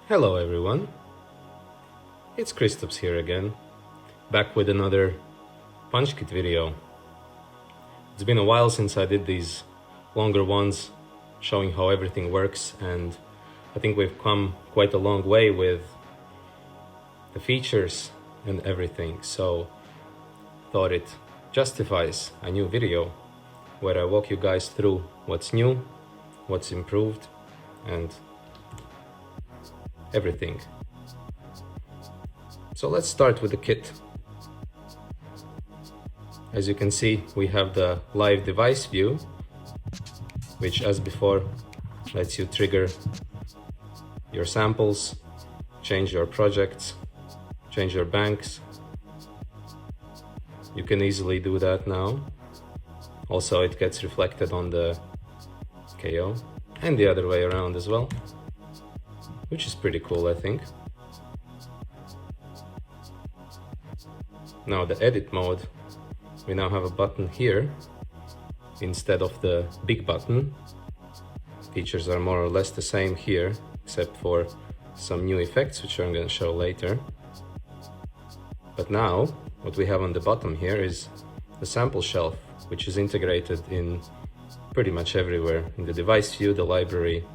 Hello everyone, it's Kristaps here again, back with another PunchKit video. It's been a while since I did these longer ones showing how everything works, and I think we've come quite a long way with the features and everything, so thought it justifies a new video where I walk you guys through what's new, what's improved, and everything. So let's start with the kit. As you can see, we have the live device view, which as before lets you trigger your samples, change your projects, change your banks. You can easily do that now. Also, it gets reflected on the K.O and the other way around as well, which is pretty cool, I think. Now the edit mode, we now have a button here instead of the big button. Features are more or less the same here, except for some new effects, which I'm going to show later. But now, what we have on the bottom here is the sample shelf, which is integrated in pretty much everywhere, in the device view, the library,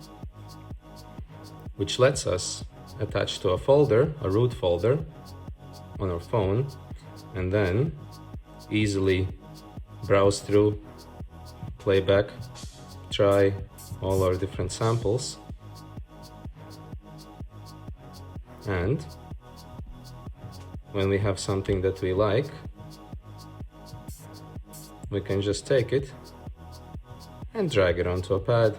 which lets us attach to a folder, a root folder on our phone, and then easily browse through, play back, try all our different samples, and when we have something that we like, we can just take it and drag it onto a pad.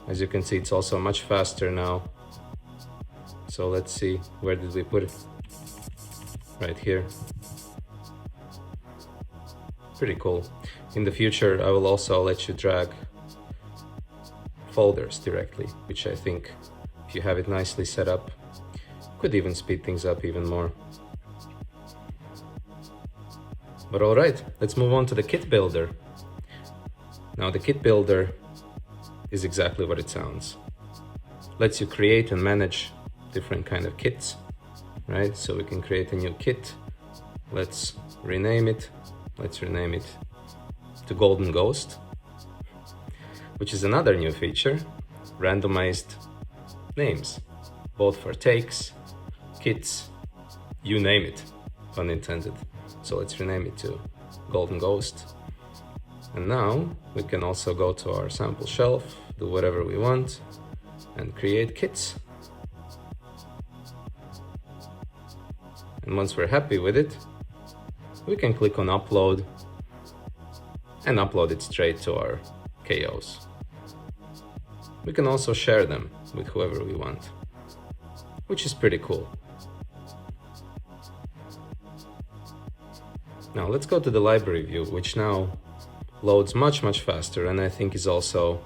As you can see, it's also much faster now. So let's see, where did we put it? Right here. Pretty cool. In the future, I will also let you drag folders directly, which I think, if you have it nicely set up, could even speed things up even more. But alright, let's move on to the kit builder. Now the kit builder is exactly what it sounds. Lets you create and manage different kind of kits, right? So we can create a new kit. Let's rename it. Let's rename it to Golden Ghost, which is another new feature, randomized names, both for takes, kits, you name it, pun intended. So let's rename it to Golden Ghost. And now we can also go to our sample shelf, do whatever we want, and create kits. And once we're happy with it, we can click on upload and upload it straight to our K.Os. We can also share them with whoever we want, which is pretty cool. Now let's go to the library view, which now loads much faster, and I think is also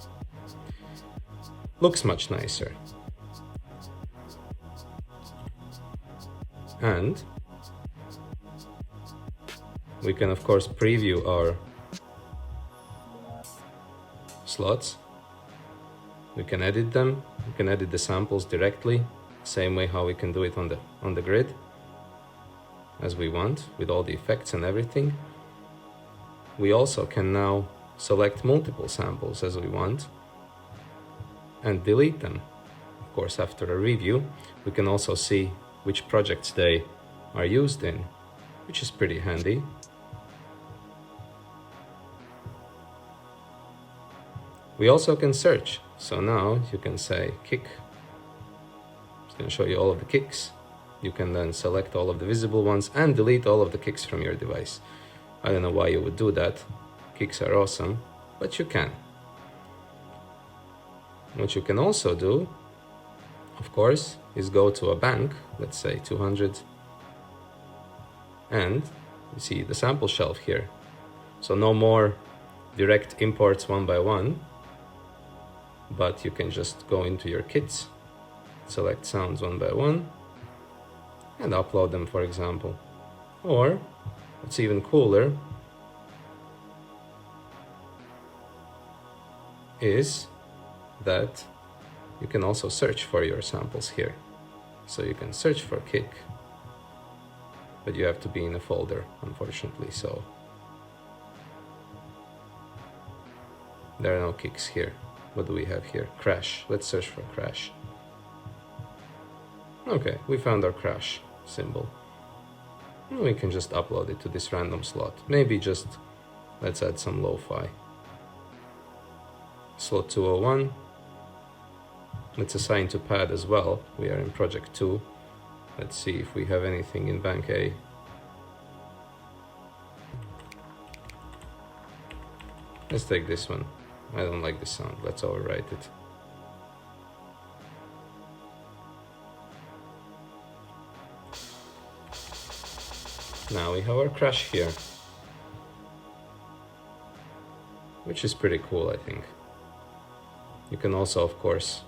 looks much nicer. And we can of course preview our slots. We can edit them. We can edit the samples directly, same way how we can do it on the grid as we want, with all the effects and everything. We also can now select multiple samples as we want and delete them. Of course, after a review, we can also see which projects they are used in, which is pretty handy. We also can search. So now you can say kick. It's going to show you all of the kicks. You can then select all of the visible ones and delete all of the kicks from your device. I don't know why you would do that. Kicks are awesome, but you can. What you can also do, of course, is go to a bank, let's say 200, and you see the sample shelf here. So no more direct imports one by one, but you can just go into your kits, select sounds one by one, and upload them, for example. Or, what's even cooler, is that you can also search for your samples here. So you can search for kick, but you have to be in a folder, unfortunately, so there are no kicks here. What do we have here? Crash. Let's search for crash. Okay, we found our crash symbol. And we can just upload it to this random slot. Maybe just, let's add some lo-fi. Slot 201. Let's assign to pad as well. We are in project 2. Let's see if we have anything in bank A. Let's take this one. I don't like the sound. Let's overwrite it. Now we have our crash here, which is pretty cool, I think. You can also, of course,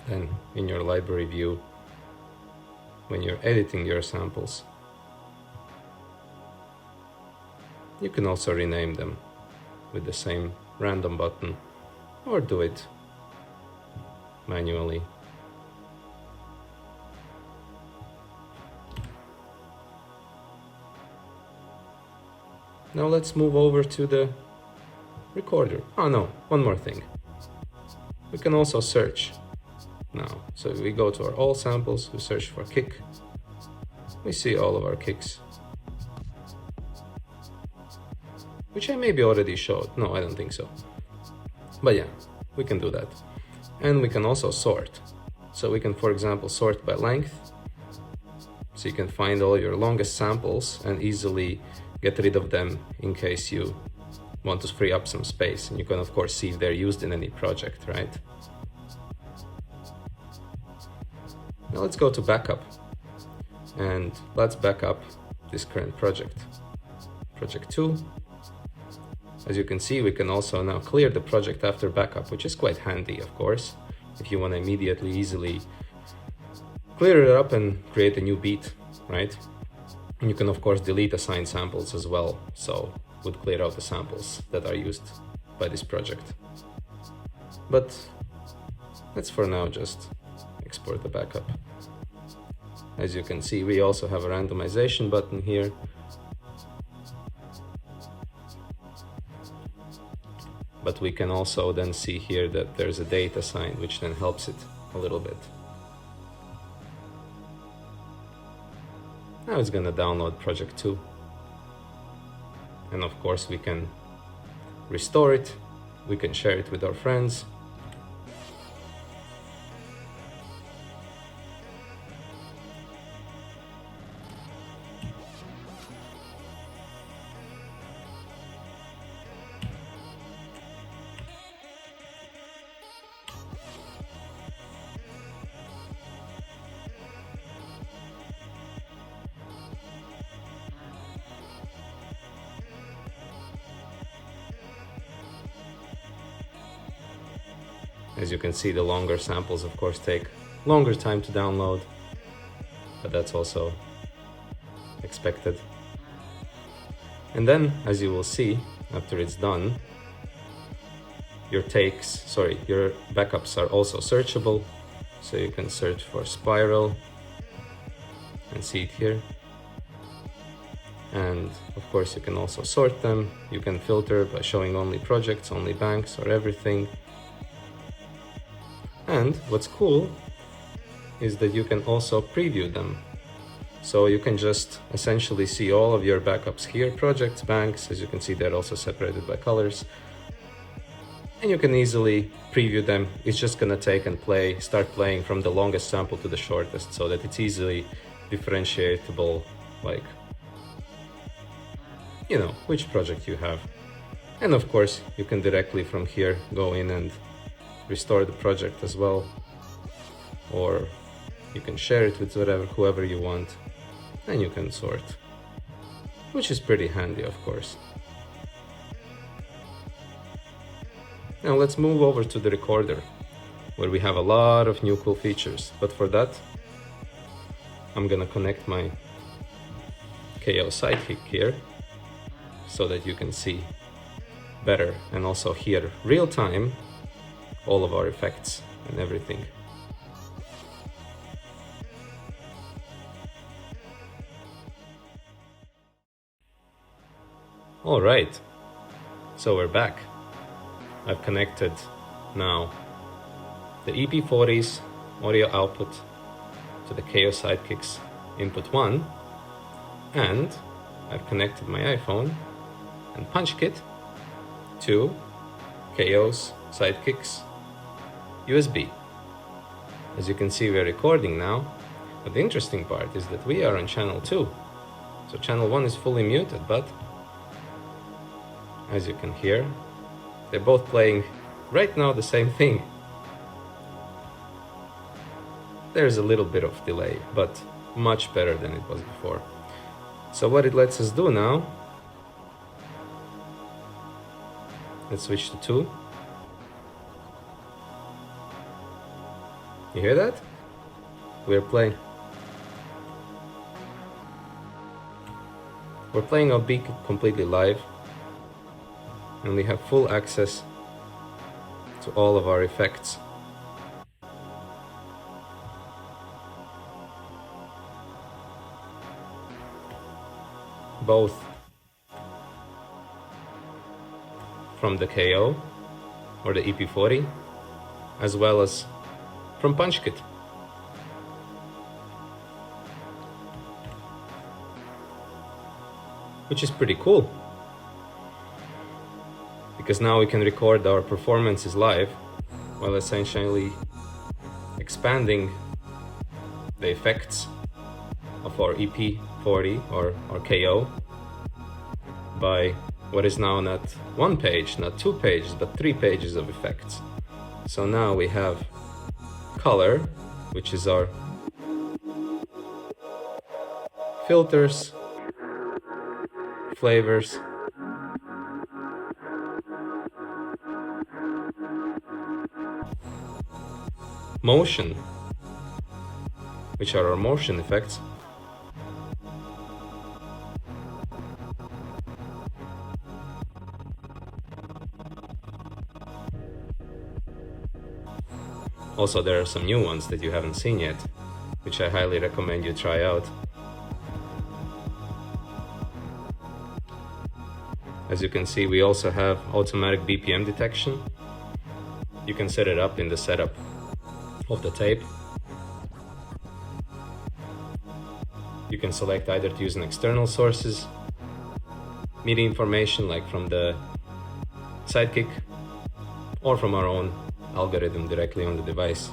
then in your library view, when you're editing your samples, you can also rename them with the same random button, or do it manually. Now let's move over to the recorder. Oh no, one more thing. We can also search now. So we go to our all samples, we search for kick. We see all of our kicks, which I maybe already showed. No, I don't think so. But yeah, we can do that. And we can also sort. So we can, for example, sort by length. So you can find all your longest samples and easily get rid of them in case you want to free up some space. And you can, of course, see if they're used in any project, right? Now let's go to backup. And let's back up this current project. Project 2. As you can see, we can also now clear the project after backup, which is quite handy, of course, if you want to immediately, easily clear it up and create a new beat, right? And you can, of course, delete assigned samples as well, so would clear out the samples that are used by this project. But let's for now just export the backup. As you can see, we also have a randomization button here. But we can also then see here that there's a date assigned, which then helps it a little bit. Now it's gonna download project 2. And of course we can restore it, we can share it with our friends. As you can see, the longer samples, of course, take longer time to download, but that's also expected. And then, as you will see, after it's done, your backups are also searchable. So you can search for spiral and see it here. And of course, you can also sort them. You can filter by showing only projects, only banks, or everything. And what's cool is that you can also preview them. So you can just essentially see all of your backups here, projects, banks. As you can see, they're also separated by colors. And you can easily preview them. It's just gonna take and start playing from the longest sample to the shortest, so that it's easily differentiable, like, you know, which project you have. And of course, you can directly from here go in and restore the project as well, or you can share it with whoever you want, and you can sort, which is pretty handy, of course. Now let's move over to the recorder, where we have a lot of new cool features. But for that, I'm gonna connect my K.O sidekick here so that you can see better and also hear real time all of our effects and everything. All right, so we're back. I've connected now the EP-40's audio output to the K.O Sidekicks input 1, and I've connected my iPhone and PunchKit to K.O's Sidekicks USB. As you can see, we're recording now, but the interesting part is that we are on channel 2. So channel 1 is fully muted, but as you can hear, they're both playing right now the same thing. There's a little bit of delay, but much better than it was before. So what it lets us do now, let's switch to 2. You hear that? We're playing our beat completely live, and we have full access to all of our effects. Both from the K.O or the EP-40, as well as from PunchKit. Which is pretty cool, because now we can record our performances live while essentially expanding the effects of our EP-40 or K.O by what is now not 1 page, not 2 pages, but 3 pages of effects. So now we have color, which is our filters, flavors, motion, which are our motion effects, also there are some new ones that you haven't seen yet, which I highly recommend you try out. As you can see, we also have automatic BPM detection. You can set it up in the setup of the tape. You can select either to use an external sources, MIDI information like from the Sidekick, or from our own algorithm directly on the device.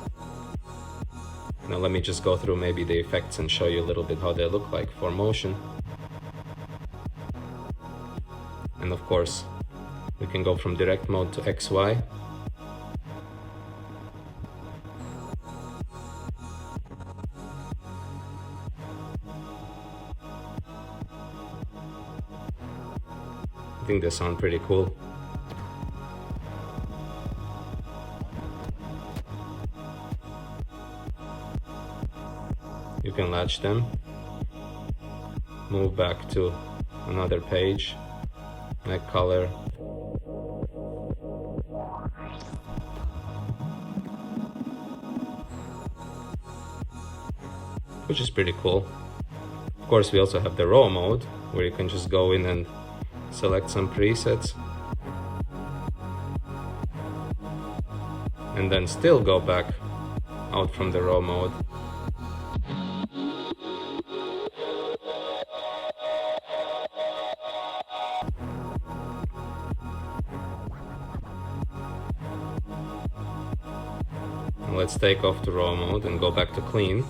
Now let me just go through maybe the effects and show you a little bit how they look like for motion. And of course, we can go from direct mode to XY. I think they sound pretty cool. You can latch them, move back to another page, like color, which is pretty cool. Of course, we also have the raw mode, where you can just go in and select some presets, and then still go back out from the raw mode. Let's take off the raw mode and go back to clean.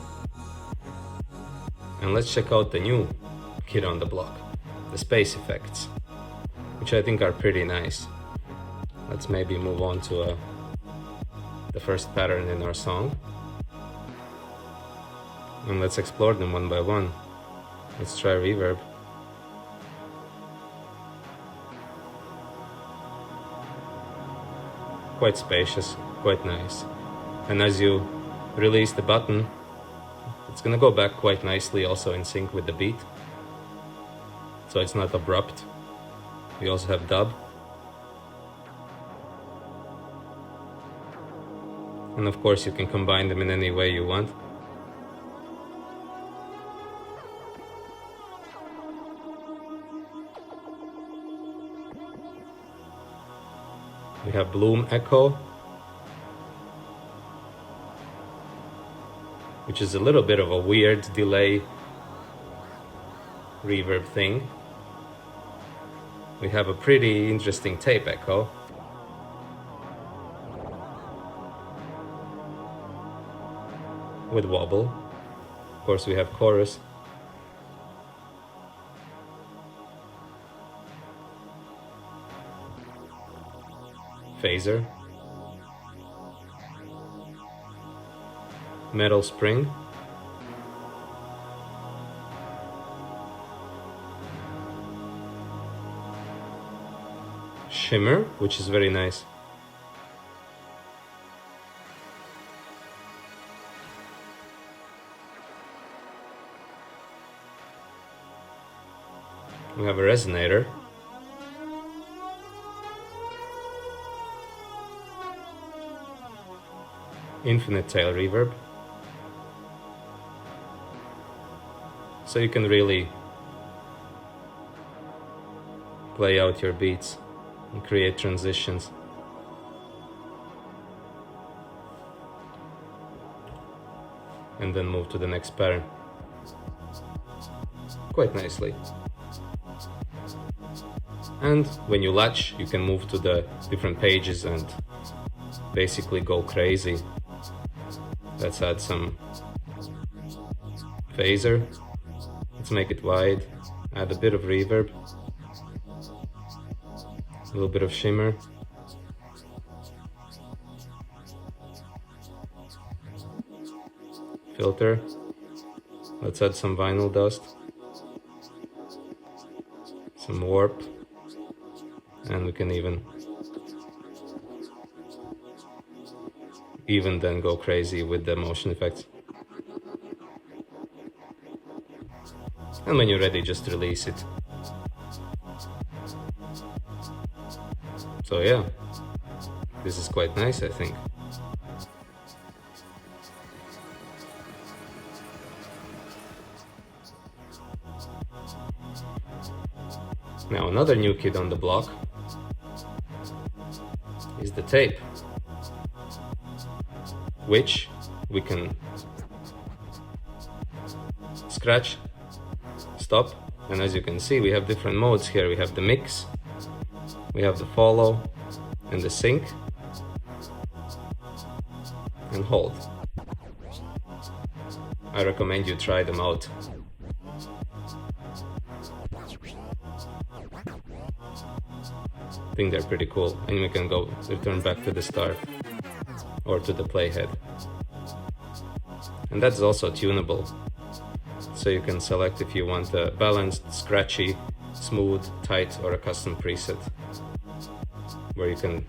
And let's check out the new kid on the block, the space effects, which I think are pretty nice. Let's maybe move on to the first pattern in our song. And let's explore them one by one. Let's try reverb. Quite spacious, quite nice. And as you release the button, it's gonna go back quite nicely, also in sync with the beat. So it's not abrupt. We also have dub. And of course you can combine them in any way you want. We have bloom echo, which is a little bit of a weird delay reverb thing. We have a pretty interesting tape echo. With wobble. Of course we have chorus. Phaser. Metal spring. Shimmer, which is very nice. We have a resonator. Infinite tail reverb. So you can really play out your beats and create transitions. And then move to the next pattern. Quite nicely. And when you latch, you can move to the different pages and basically go crazy. Let's add some phaser. Let's make it wide. Add a bit of reverb. A little bit of shimmer. Filter. Let's add some vinyl dust. Some warp. And we can even then go crazy with the motion effects. And when you're ready, just release it. So yeah, this is quite nice, I think. Now another new kid on the block is the tape, which we can scratch, stop, and as you can see we have different modes here. We have the mix, we have the follow, and the sync, and hold. I recommend you try them out. I think they're pretty cool, and we can go return back to the start or to the playhead. And that's also tunable, so you can select if you want a balanced, scratchy, smooth, tight, or a custom preset where you can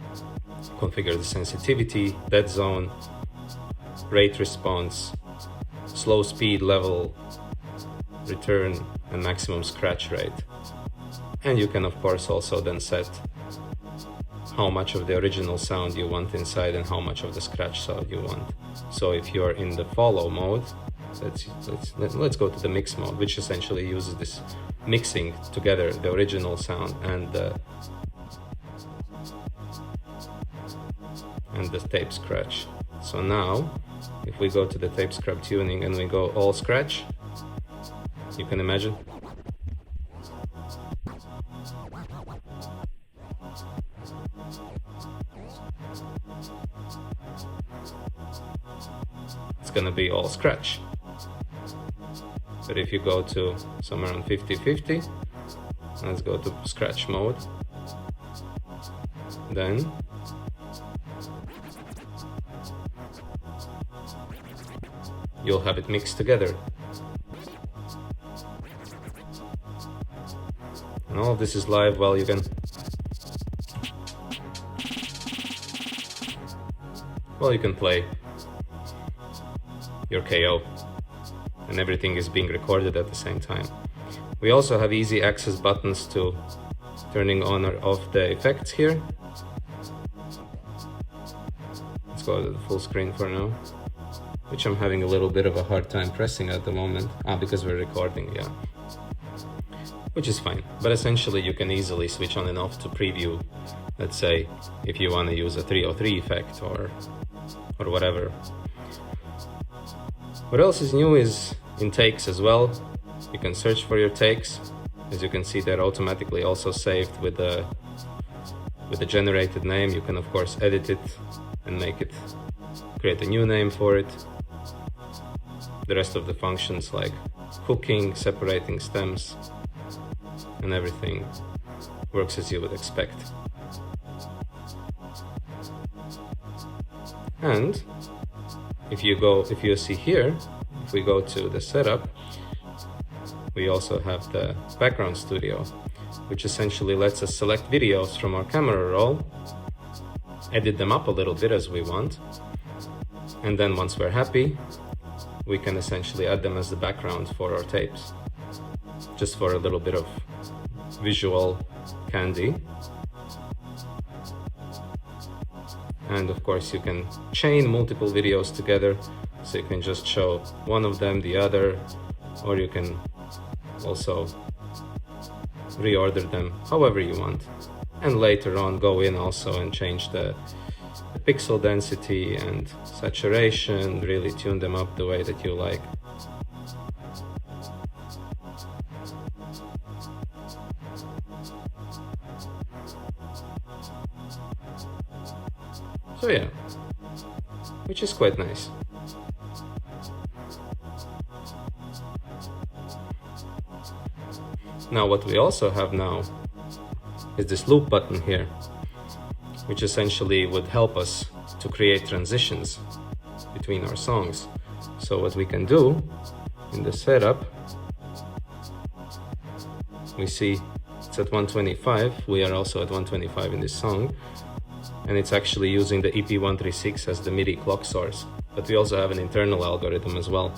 configure the sensitivity, dead zone, rate response, slow speed level, return, and maximum scratch rate. And you can of course also then set how much of the original sound you want inside and how much of the scratch sound you want. So if you're in the follow mode, let's go to the mix mode, which essentially uses this mixing together the original sound and the tape scratch. So now if we go to the tape scrub tuning and we go all scratch, you can imagine it's gonna be all scratch. But if you go to somewhere around 50-50, let's go to scratch mode, then you'll have it mixed together. And all of this is live while you can play your K.O. and everything is being recorded at the same time. We also have easy access buttons to turning on or off the effects here. Let's Let's go to the full screen for now, which I'm having a little bit of a hard time pressing at the moment. Because we're recording, yeah. Which is fine, but essentially you can easily switch on and off to preview, let's say, if you want to use a 303 effect or whatever. What else is new is in takes as well. You can search for your takes. As you can see, they're automatically also saved with the generated name. You can of course edit it and create a new name for it. The rest of the functions like cooking, separating stems, and everything works as you would expect. And if you see here, if we go to the setup, we also have the background studio, which essentially lets us select videos from our camera roll, edit them up a little bit as we want, and then once we're happy, we can essentially add them as the background for our tapes, just for a little bit of visual candy. And of course you can chain multiple videos together, so you can just show one of them, the other, or you can also reorder them however you want, and later on go in also and change the pixel density and saturation, really tune them up the way that you like. So yeah, which is quite nice. Now what we also have now is this loop button here, which essentially would help us to create transitions between our songs. So what we can do in the setup, we see it's at 125, we are also at 125 in this song, and it's actually using the EP-136 as the MIDI clock source, but we also have an internal algorithm as well.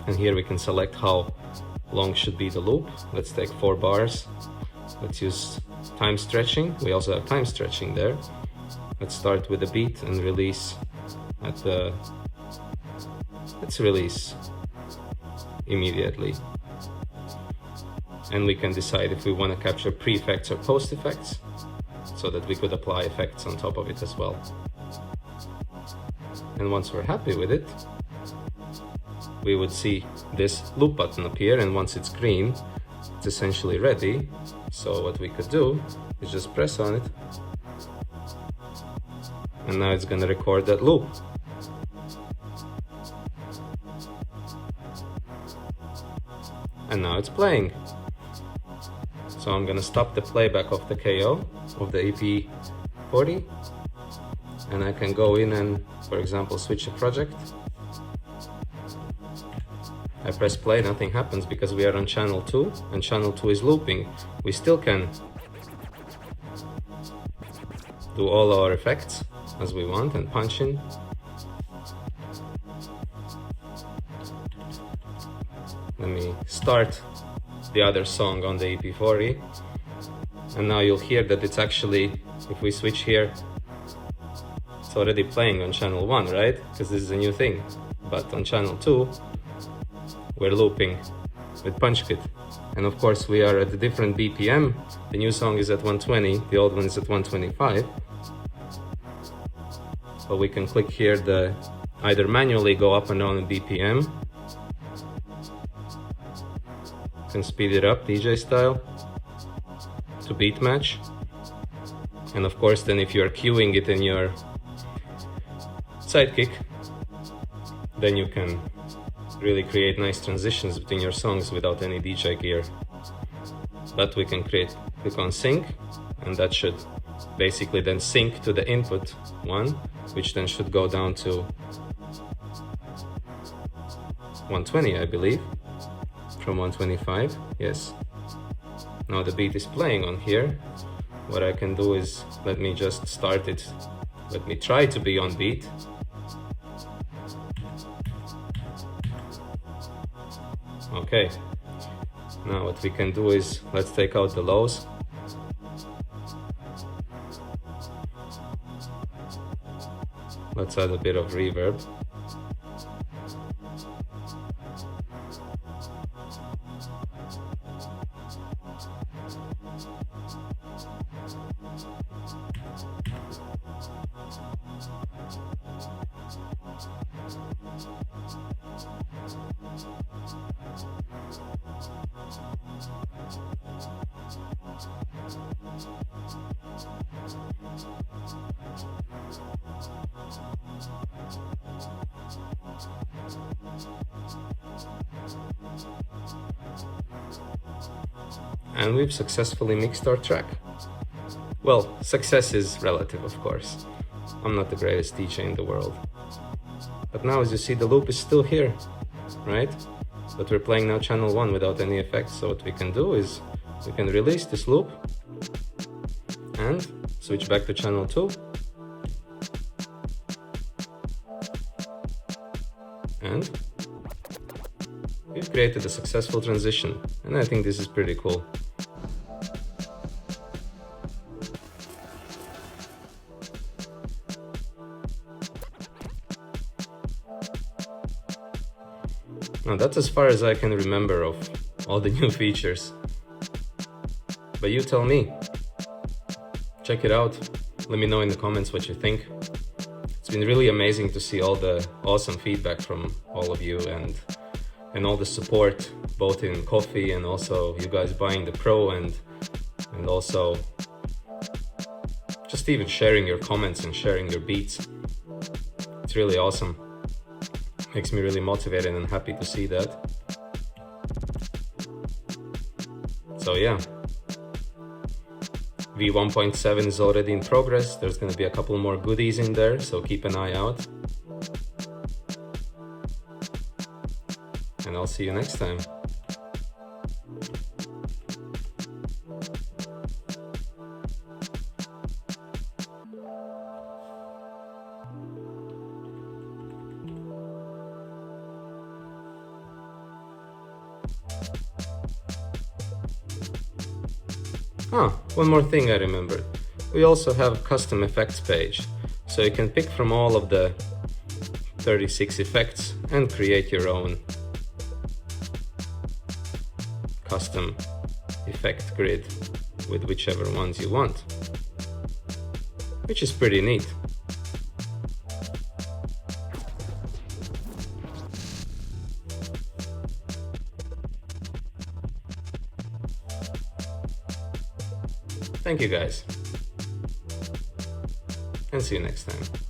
And here we can select how long should be the loop. Let's take 4 bars. Let's use time stretching. We also have time stretching there. Let's start with a beat and release at the... Let's release immediately. And we can decide if we want to capture pre-effects or post-effects, so that we could apply effects on top of it as well. And once we're happy with it, we would see this loop button appear, and once it's green, it's essentially ready. So what we could do is just press on it, and now it's gonna record that loop. And now it's playing. So I'm gonna stop the playback of the K.O. of the EP-40, and I can go in and, for example, switch a project. I press play, nothing happens because we are on channel 2, and channel 2 is looping. We still can do all our effects as we want and punch in. Let me start the other song on the EP-40, and now you'll hear that it's actually, if we switch here, it's already playing on channel 1, right? Because this is a new thing. But on channel 2, we're looping with PunchKit. And of course we are at a different BPM. The new song is at 120, the old one is at 125. But we can click here the either manually go up and down in BPM, can speed it up DJ style to beat match, and of course then if you are cueing it in your sidekick, then you can really create nice transitions between your songs without any DJ gear. But we can click on sync, and that should basically then sync to the input one, which then should go down to 120, I believe, from 125, yes. Now the beat is playing on here. What I can do is, let me just start it, let me try to be on beat. Okay, now what we can do is, let's take out the lows. Let's add a bit of reverb. And we've successfully mixed our track. Well, success is relative, of course. I'm not the greatest DJ in the world. But now, as you see, the loop is still here, right? But we're playing now channel 1 without any effects, so what we can do is we can release this loop and switch back to channel 2. And we've created a successful transition, and I think this is pretty cool. Now that's as far as I can remember of all the new features. But you tell me. Check it out. Let me know in the comments what you think. It's been really amazing to see all the awesome feedback from all of you and all the support, both in Coffee and also you guys buying the Pro and also just even sharing your comments and sharing your beats. It's really awesome. Makes me really motivated and happy to see that. So yeah, V1.7 is already in progress. There's going to be a couple more goodies in there, so keep an eye out. And I'll see you next time. One more thing I remembered. We also have a custom effects page, so you can pick from all of the 36 effects and create your own custom effect grid with whichever ones you want, which is pretty neat. Thank you guys, and see you next time.